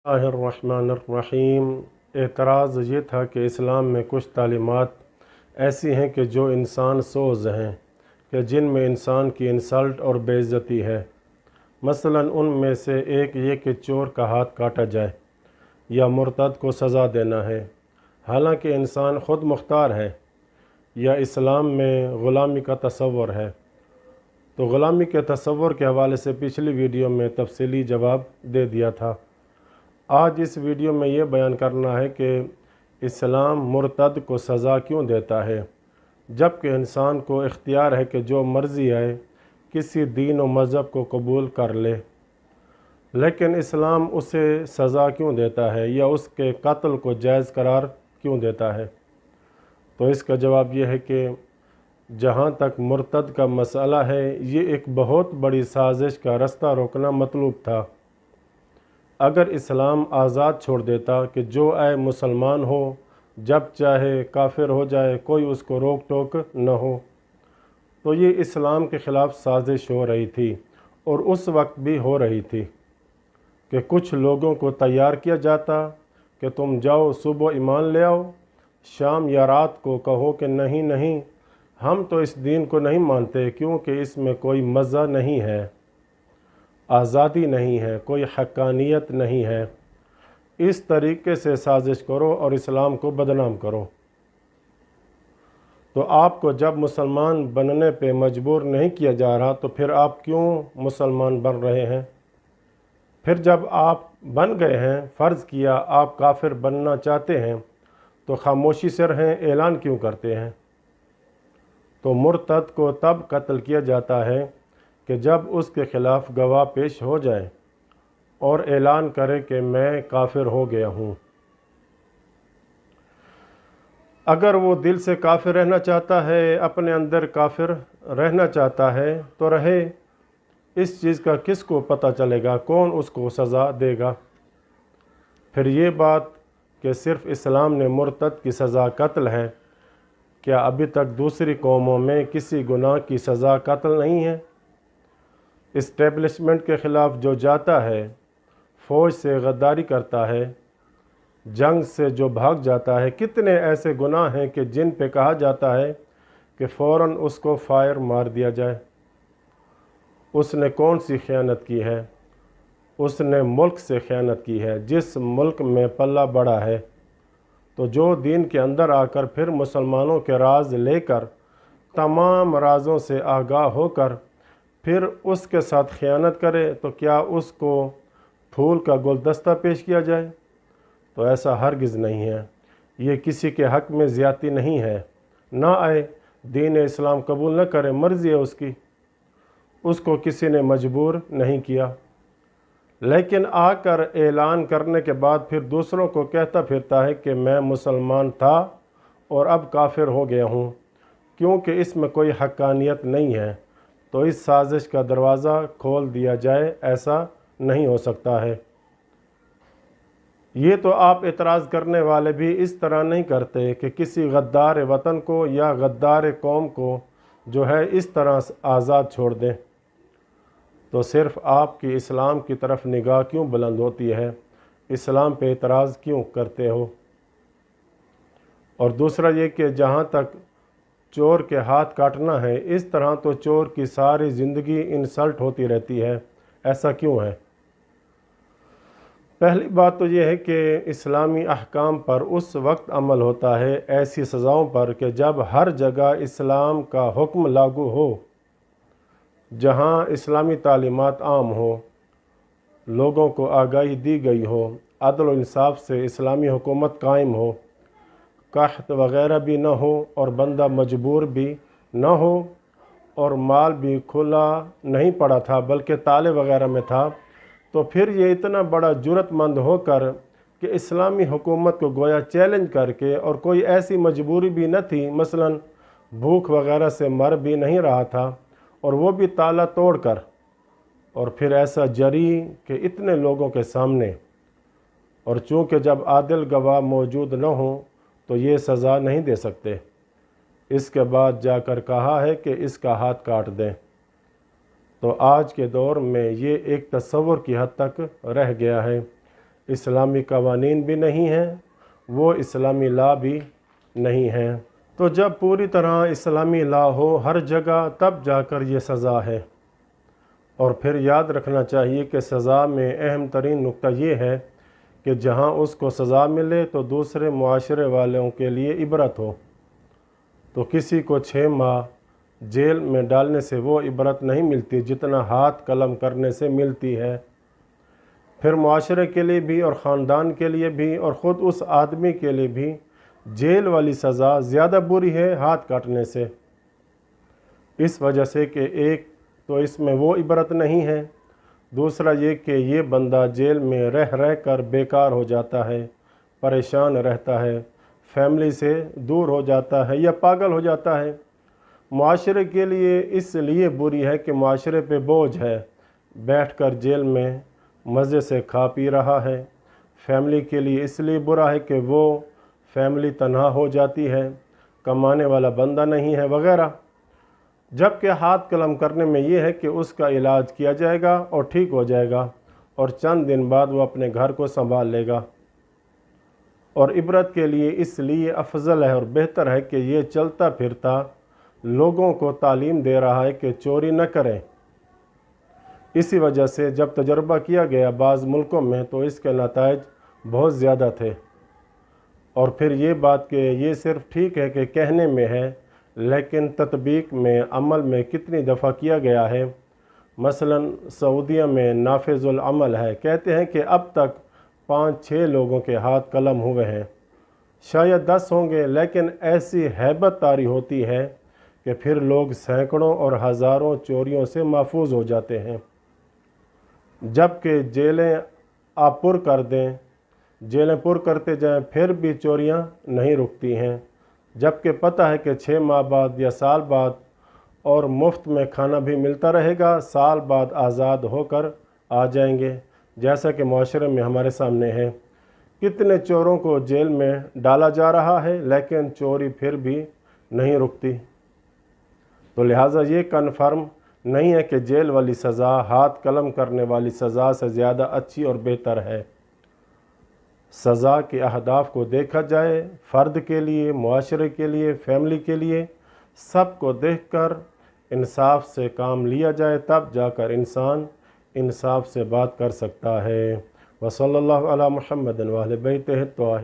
बिस्मिल्लाहिर्रहमानिर्रहीम। एतराज़ ये था कि इस्लाम में कुछ तालीमात ऐसी हैं कि जो इंसान सोज़ हैं कि जिनमें इंसान की इंसल्ट और बेइज्जती है। मसलन उनमें से एक ये कि चोर का हाथ काटा जाए या मुर्तद को सज़ा देना है, हालांकि इंसान ख़ुद मुख्तार है, या इस्लाम में ग़ुलामी का तसव्वुर है। तो ग़ुलामी के तसव्वुर के हवाले से पिछली वीडियो में तफसीली जवाब दे दिया था। आज इस वीडियो में ये बयान करना है कि इस्लाम मुर्तद को सज़ा क्यों देता है, जबकि इंसान को इख्तियार है कि जो मर्ज़ी आए किसी दीन और मज़हब को कबूल कर ले, लेकिन इस्लाम उसे सज़ा क्यों देता है या उसके कत्ल को जायज़ करार क्यों देता है। तो इसका जवाब ये है कि जहाँ तक मुर्तद का मसला है, ये एक बहुत बड़ी साजिश का रास्ता रोकना मतलूब था। अगर इस्लाम आज़ाद छोड़ देता कि जो आए मुसलमान हो, जब चाहे काफिर हो जाए, कोई उसको रोक टोक न हो, तो ये इस्लाम के ख़िलाफ़ साजिश हो रही थी। और उस वक्त भी हो रही थी कि कुछ लोगों को तैयार किया जाता कि तुम जाओ सुबह ईमान ले आओ, शाम या रात को कहो कि नहीं नहीं, हम तो इस दीन को नहीं मानते क्योंकि इसमें कोई मज़ा नहीं है, आज़ादी नहीं है, कोई हक़ानियत नहीं है। इस तरीके से साजिश करो और इस्लाम को बदनाम करो। तो आपको जब मुसलमान बनने पे मजबूर नहीं किया जा रहा, तो फिर आप क्यों मुसलमान बन रहे हैं? फिर जब आप बन गए हैं, फ़र्ज़ किया आप काफिर बनना चाहते हैं, तो खामोशी से रहें, ऐलान क्यों करते हैं? तो मुर्तद को तब कत्ल किया जाता है कि जब उसके ख़िलाफ़ गवाह पेश हो जाए और ऐलान करे कि मैं काफिर हो गया हूँ। अगर वो दिल से काफिर रहना चाहता है, अपने अंदर काफिर रहना चाहता है, तो रहे। इस चीज़ का किसको पता चलेगा, कौन उसको सज़ा देगा? फिर ये बात कि सिर्फ़ इस्लाम ने मुर्तद की सज़ा कत्ल है, क्या अभी तक दूसरी कौमों में किसी गुनाह की सज़ा कत्ल नहीं है? इस्टेब्लिशमेंट के ख़िलाफ़ जो जाता है, फ़ौज से गद्दारी करता है, जंग से जो भाग जाता है, कितने ऐसे गुनाह हैं कि जिन पे कहा जाता है कि फ़ौरन उसको फायर मार दिया जाए। उसने कौन सी ख़यानत की है? उसने मुल्क से ख़यानत की है, जिस मुल्क में पल्ला बड़ा है। तो जो दीन के अंदर आकर फिर मुसलमानों के राज लेकर, तमाम राज़ों से आगाह होकर फिर उसके साथ ख़यानत करे, तो क्या उसको फूल का गुलदस्ता पेश किया जाए? तो ऐसा हरगिज़ नहीं है। ये किसी के हक़ में ज़्यादती नहीं है। ना आए, दीन इस्लाम कबूल न करे, मर्ज़ी है उसकी, उसको किसी ने मजबूर नहीं किया। लेकिन आकर ऐलान करने के बाद फिर दूसरों को कहता फिरता है कि मैं मुसलमान था और अब काफिर हो गया हूँ, क्योंकि इसमें कोई हक़ानियत नहीं है। तो इस साजिश का दरवाज़ा खोल दिया जाए, ऐसा नहीं हो सकता है। ये तो आप एतराज़ करने वाले भी इस तरह नहीं करते कि किसी गद्दार वतन को या गद्दार कौम को जो है इस तरह आज़ाद छोड़ दें। तो सिर्फ़ आपकी इस्लाम की तरफ निगाह क्यों बुलंद होती है? इस्लाम पे एतराज़ क्यों करते हो? और दूसरा ये कि जहाँ तक चोर के हाथ काटना है, इस तरह तो चोर की सारी ज़िंदगी इंसल्ट होती रहती है, ऐसा क्यों है? पहली बात तो ये है कि इस्लामी अहकाम पर उस वक्त अमल होता है, ऐसी सज़ाओं पर, कि जब हर जगह इस्लाम का हुक्म लागू हो, जहाँ इस्लामी तालीमात आम हो, लोगों को आगाही दी गई हो, अदल और इंसाफ से इस्लामी हुकूमत कायम हो, कहत वग़ैरह भी न हो और बंदा मजबूर भी न हो, और माल भी खुला नहीं पड़ा था बल्कि ताले वग़ैरह में था, तो फिर ये इतना बड़ा जुर्रतमंद होकर कि इस्लामी हुकूमत को गोया चैलेंज करके, और कोई ऐसी मजबूरी भी न थी, मसलन भूख वग़ैरह से मर भी नहीं रहा था, और वो भी ताला तोड़कर, और फिर ऐसा जरी कि इतने लोगों के सामने, और चूँकि जब आदिल गवाह मौजूद न हो तो ये सज़ा नहीं दे सकते। इसके बाद जाकर कहा है कि इसका हाथ काट दें। तो आज के दौर में ये एक तस्वुर की हद तक रह गया है। इस्लामी कवानीन भी नहीं हैं, वो इस्लामी लॉ भी नहीं हैं। तो जब पूरी तरह इस्लामी लॉ हो हर जगह, तब जाकर ये सज़ा है। और फिर याद रखना चाहिए कि सज़ा में अहम तरीन नुक्ता ये है कि जहाँ उसको सज़ा मिले तो दूसरे मुआशरे वालों के लिए इबरत हो। तो किसी को 6 माह जेल में डालने से वो इबरत नहीं मिलती जितना हाथ कलम करने से मिलती है। फिर मुआशरे के लिए भी और ख़ानदान के लिए भी और ख़ुद उस आदमी के लिए भी जेल वाली सज़ा ज़्यादा बुरी है हाथ काटने से। इस वजह से कि एक तो इसमें वो इबरत नहीं है, दूसरा ये कि ये बंदा जेल में रह रह कर बेकार हो जाता है, परेशान रहता है, फैमिली से दूर हो जाता है या पागल हो जाता है। मुआशरे के लिए इसलिए बुरी है कि मुआशरे पे बोझ है, बैठकर जेल में मज़े से खा पी रहा है। फैमिली के लिए इसलिए बुरा है कि वो फैमिली तन्हा हो जाती है, कमाने वाला बंदा नहीं है वगैरह। जबकि हाथ कलम करने में ये है कि उसका इलाज किया जाएगा और ठीक हो जाएगा और चंद दिन बाद वो अपने घर को संभाल लेगा। और इबरत के लिए इसलिए अफजल है और बेहतर है कि ये चलता फिरता लोगों को तालीम दे रहा है कि चोरी न करें। इसी वजह से जब तजर्बा किया गया बाज़ मुल्कों में तो इसके नताइज बहुत ज़्यादा थे। और फिर ये बात कि ये सिर्फ ठीक है कि कहने में है, लेकिन तत्बीक में अमल में कितनी दफ़ा किया गया है। मसलन सऊदीया में नाफिजुल अमल है, कहते हैं कि अब तक 5-6 लोगों के हाथ कलम हुए हैं, शायद 10 होंगे, लेकिन ऐसी हैबत तारी होती है कि फिर लोग सैकड़ों और हज़ारों चोरियों से महफूज हो जाते हैं। जबकि जेलें आप पुर कर दें, जेलें पुर करते जाएं, फिर भी चोरियां नहीं रुकती हैं। जबकि पता है कि 6 माह बाद या साल बाद और मुफ्त में खाना भी मिलता रहेगा, साल बाद आज़ाद होकर आ जाएंगे, जैसा कि मुआशरे में हमारे सामने है। कितने चोरों को जेल में डाला जा रहा है, लेकिन चोरी फिर भी नहीं रुकती। तो लिहाजा ये कन्फर्म नहीं है कि जेल वाली सज़ा हाथ कलम करने वाली सज़ा से ज़्यादा अच्छी और बेहतर है। सज़ा के अहदाफ को देखा जाए, फ़र्द के लिए, मुआशरे के लिए, फैमिली के लिए, सब को देखकर इंसाफ से काम लिया जाए, तब जाकर इंसान इंसाफ से बात कर सकता है। वसल्लल्लाहु अला मुहम्मद व अहले बैतिही।